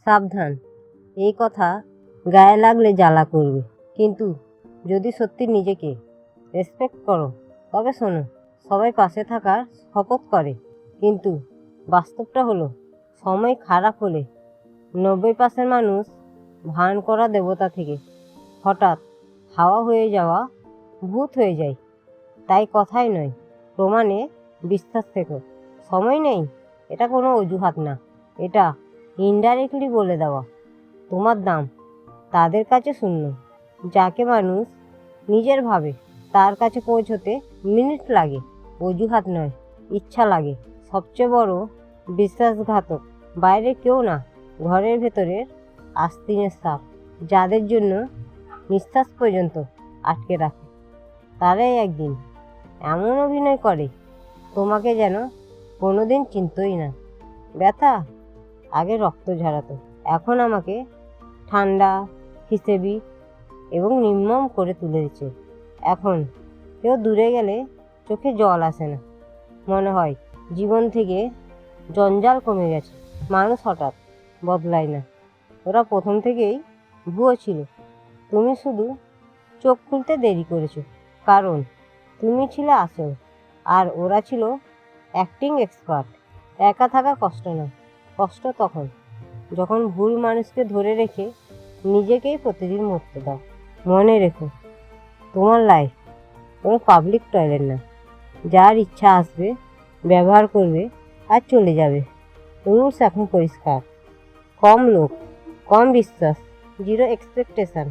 সাবধান, এই কথা গায়ে লাগলে জ্বালা করবে। কিন্তু যদি সত্যি নিজেকে রেসপেক্ট করো তবে শোনো, সবাই পাশে থাকার শপথ করে, কিন্তু বাস্তবটা হলো সময় খারাপ হলে 90% মানুষ ভান করা দেবতা থেকে হঠাৎ হাওয়া হয়ে যাওয়া ভূত হয়ে যায়। তাই কথাই নয়, প্রমাণে বিশ্বাস থেকো। সময় নেই, এটা কোনো অজুহাত না, এটা ইনডাইরেক্টলি বলে দেওয়া তোমার দাম তাদের কাছে শূন্য। যাকে মানুষ নিজের ভাবে তার কাছে পৌঁছতে মিনিট লাগে, অজুহাত নয়, ইচ্ছা লাগে। সবচেয়ে বড় বিশ্বাসঘাতক বাইরে কেউ না, ঘরের ভেতরের আস্তিনের সাপ, যাদের জন্য নিঃশ্বাস পর্যন্ত আটকে রাখে। তারাই একদিন এমন অভিনয় করে তোমাকে যেন কোনোদিন চিনতই না। ব্যথা আগে রক্ত ঝরাতো, এখন আমাকে ঠান্ডা, হিসেবি এবং নির্মম করে তুলেছে। এখন কেউ দূরে গেলে চোখে জল আসে না, মনে হয় জীবন থেকে জঞ্জাল কমে গেছে। মানুষ হঠাৎ বদলায় না, ওরা প্রথম থেকেই ভুয়ো ছিল। তুমি শুধু চোখ খুলতে দেরি করেছো, কারণ তুমি ছিলে আসল আর ওরা ছিল অ্যাক্টিং এক্সপার্ট। একা থাকা কষ্ট না, কষ্ট তখন যখন ভুল মানুষকে ধরে রেখে নিজেকেই প্রতিদিন মরতে দাও। মনে রেখো, তোমার লাইফ কোনো পাবলিক টয়লেট না। যার ইচ্ছা আসবে, ব্যবহার করবে আর চলে যাবে। রুলস এখন পরিষ্কার, কম লোক, কম বিশ্বাস, জিরো এক্সপেকটেশান।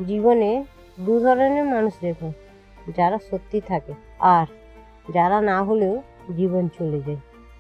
জীবনে দু ধরনের মানুষ রেখো, যারা সত্যি থাকে আর যারা না হলেও জীবন চলে যায়।